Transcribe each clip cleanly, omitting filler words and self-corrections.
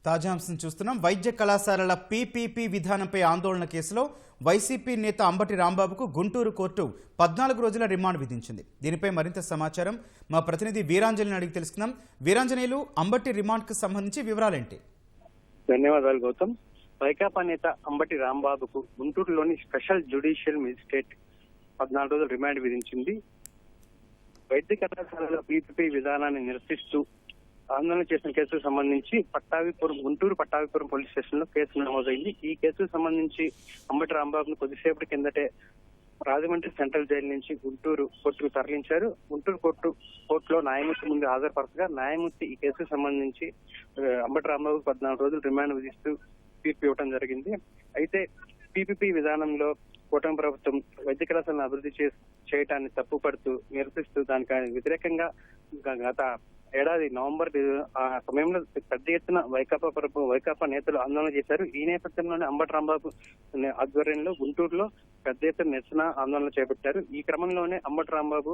తాజా అంశం చూస్తున్నాం. వైద్య కళాశాలల పీపీపీ విధానంపై ఆందోళన కేసులో వైసీపీ నేత అంబటి రాంబాబుకు గుంటూరు కోర్టు 14 రోజుల రిమాండ్ విధించింది. దీనిపై మరింత సమాచారం మా ప్రతినిధి వీరాంజనేయులు అడిగి తెలుసుకుందాం. వీరాంజనేయులు, అంబటి రిమాండ్కు సంబంధించి వివరాలేంటి? ధన్యవాదాలు గౌతమ్. వైకాపా నేత అంబటి రాంబాబుకు గుంటూరులోని స్పెషల్ జ్యుడిషియల్ మెజిస్ట్రేట్ 14 రోజుల రిమాండ్ విధించింది. వైద్య కళాశాలలో పీపీపీ విధానాన్ని నిరసిస్తూ ఆందోళన చేసిన కేసుకు సంబంధించి గుంటూరు పట్టాభిపురం పోలీస్ స్టేషన్ లో కేసు నమోదైంది. ఈ కేసుకు సంబంధించి అంబటి రాంబాబును కొద్దిసేపటి కిందటే రాజమండ్రి సెంట్రల్ జైలు నుంచి గుంటూరు కోర్టుకు తరలించారు. గుంటూరు కోర్టులో న్యాయమూర్తి ముందు హాజరుపరచగా న్యాయమూర్తి ఈ కేసుకు సంబంధించి అంబటి రాంబాబు 14 రోజులు రిమాండ్ విధిస్తూ తీర్పు ఇవ్వడం జరిగింది. అయితే పీపీపీ విధానంలో కూటమి ప్రభుత్వం వైద్య కళాశాలను అభివృద్ధి చేయటాన్ని తప్పుపడుతూ నిరసిస్తూ దానికి వ్యతిరేకంగా గత ఏడాది నవంబర్ ఆ సమయంలో పెద్ద ఎత్తున వైకాపా నేతలు ఆందోళన చేశారు. ఈ నేపథ్యంలోనే అంబటి రాంబాబు ఆధ్వర్యంలో గుంటూరులో పెద్ద ఎత్తున నిరసన ఆందోళన చేపట్టారు. ఈ క్రమంలోనే అంబటి రాంబాబు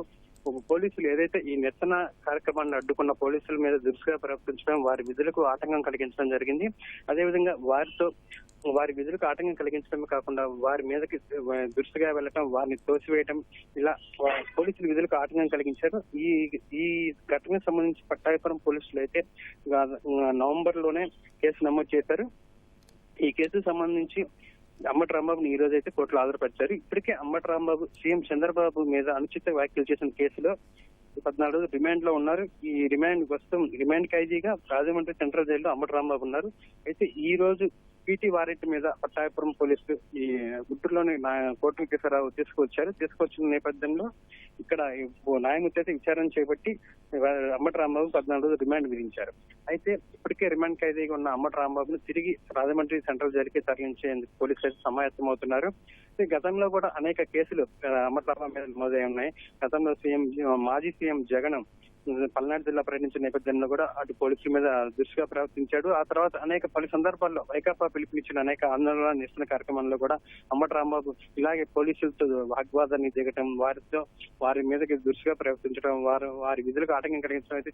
పోలీసులు ఏదైతే ఈ నిరసన కార్యక్రమాన్ని అడ్డుకున్న పోలీసుల మీద దురుసుగా ప్రవర్తించడం, వారి విధులకు ఆటంకం కలిగించడం జరిగింది. అదేవిధంగా వారి విధులకు ఆటంకం కలిగించడమే కాకుండా వారి మీదకి దురుసుగా వెళ్లటం, వారిని తోసివేయటం, ఇలా పోలీసులు విధులకు ఆటంకం కలిగించారు. ఈ ఘటనకు సంబంధించి పట్టాభిపురం పోలీసులు అయితే నవంబర్ లోనే కేసు నమోదు చేశారు. ఈ కేసుకు సంబంధించి అంబటి రాంబాబుని ఈ రోజు అయితే కోర్టులో హాజరుపరిచారు. ఇప్పటికే అంబటి రాంబాబు సీఎం చంద్రబాబు మీద అనుచిత వ్యాఖ్యలు చేసిన కేసులో 14 రోజులు రిమాండ్ లో ఉన్నారు. ఈ రిమాండ్ ఖైదీగా రాజమండ్రి సెంట్రల్ జైల్లో అంబటి రాంబాబు ఉన్నారు. అయితే ఈ రోజు పీటీ వారెంట్ మీద పట్టాభిపురం పోలీసులు ఈ గుంటూరులోని కోర్టుకు తీసుకొచ్చిన నేపథ్యంలో ఇక్కడ న్యాయమూర్తి అయితే విచారణ చేపట్టి అంబటి రాంబాబు 14 రోజులు రిమాండ్ విధించారు. అయితే ఇప్పటికే రిమాండ్ ఖైదీగా ఉన్న అంబటి రాంబాబును తిరిగి రాజమండ్రి సెంట్రల్ జైలుకి తరలించేందుకు పోలీసులు అయితే సమాయత్తమవుతున్నారు. గతంలో కూడా అనేక కేసులు అంబటి రాంబాబు మీద నమోదై ఉన్నాయి. గతంలో మాజీ సీఎం జగన్ పల్నాడు జిల్లా పర్యటించిన నేపథ్యంలో కూడా అటు పోలీసుల మీద దురుసుగా ప్రవర్తించాడు. ఆ తర్వాత పలు సందర్భాల్లో వైకాపా పిలుపునిచ్చిన అనేక ఆందోళన నిరసన కార్యక్రమంలో కూడా అంబటి రాంబాబు ఇలాగే పోలీసులతో వాగ్వాదాన్ని దిగటం, వారి మీదకి దురుసుగా ప్రవర్తించడం, వారి విధులకు ఆటంకం కలిగించడం అయితే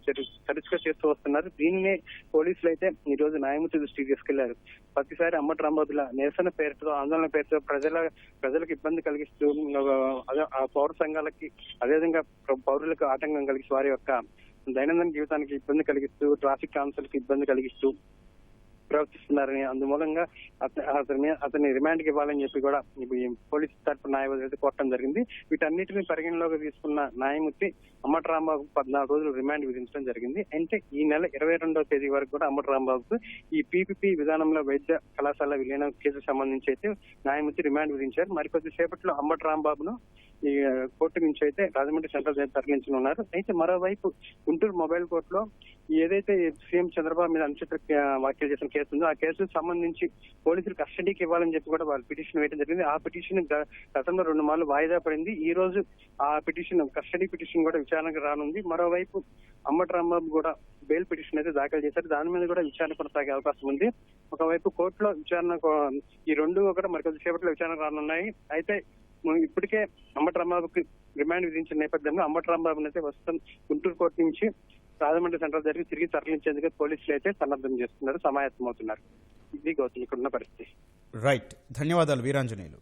తరచుగా చేస్తూ వస్తున్నారు. దీనినే పోలీసులు అయితే ఈ రోజు న్యాయమూర్తి దృష్టికి తీసుకెళ్లారు. ప్రతిసారి అంబటి రాంబాబు నిరసన పేరుతో, ఆందోళన పేరుతో ప్రజలకు ఇబ్బంది కలిగిస్తూ, పౌర సంఘాలకి అదేవిధంగా పౌరులకు ఆటంకం కలిగిస్తూ, వారి యొక్క దైనందిన జీవితానికి ఇబ్బంది కలిగిస్తూ, ట్రాఫిక్ కాన్సర్లకు ఇబ్బంది కలిగిస్తూ ప్రవర్తిస్తున్నారని, అందుమూలంగా అతన్ని రిమాండ్ కి ఇవ్వాలని చెప్పి కూడా పోలీసు తరఫున న్యాయవాది కోరటం జరిగింది. వీటన్నిటిని పరిగణలోకి తీసుకున్న న్యాయమూర్తి అంబటి రాంబాబు 14 రోజులు రిమాండ్ విధించడం జరిగింది. అంటే ఈ నెల 22వ తేదీ వరకు కూడా అంబటి రాంబాబుకు ఈ పీపీపీ విధానంలో వైద్య కళాశాల విలీనం కేసుకు సంబంధించి అయితే న్యాయమూర్తి రిమాండ్ విధించారు. మరికొద్ది సేపట్లో అంబటి రాంబాబును ఈ కోర్టు నుంచి అయితే రాజమండ్రి సెంట్రల్ జైలు తరలించనున్నారు. అయితే మరోవైపు గుంటూరు మొబైల్ కోర్టులో ఏదైతే సీఎం చంద్రబాబు మీద అనుచిత వ్యాఖ్యలు చేసిన కేసు ఉందో ఆ కేసుకు సంబంధించి పోలీసులు కస్టడీకి ఇవ్వాలని చెప్పి కూడా వాళ్ళు పిటిషన్ వేయడం జరిగింది. ఆ పిటిషన్ గతంలో 2 మార్లు వాయిదా పడింది. ఈ రోజు ఆ కస్టడీ పిటిషన్ కూడా విచారణకు రానుంది. మరోవైపు అంబటి రాంబాబు కూడా బెయిల్ పిటిషన్ అయితే దాఖలు చేశారు. దాని మీద కూడా విచారణ కొనసాగే అవకాశం ఉంది. ఒకవైపు కోర్టులో ఈ రెండు కూడా మరికొద్ది సేపట్లో విచారణ రానున్నాయి. అయితే ఇప్పటికే అంబటి రాంబాబుకి రిమాండ్ విధించిన నేపథ్యంలో అంబటి రాంబాబుని అయితే గుంటూరు కోర్టు నుంచి రాజమండ్రి సెంట్రల్ జరిగి తిరిగి తరలించేందుకు పోలీసులు అయితే సన్నద్ధం చేస్తున్నారు, సమాయత్తమవుతున్నారు. ఇది గౌతమ్ ఇక్కడున్న పరిస్థితి. రైట్, ధన్యవాదాలు వీరాంజనేయులు.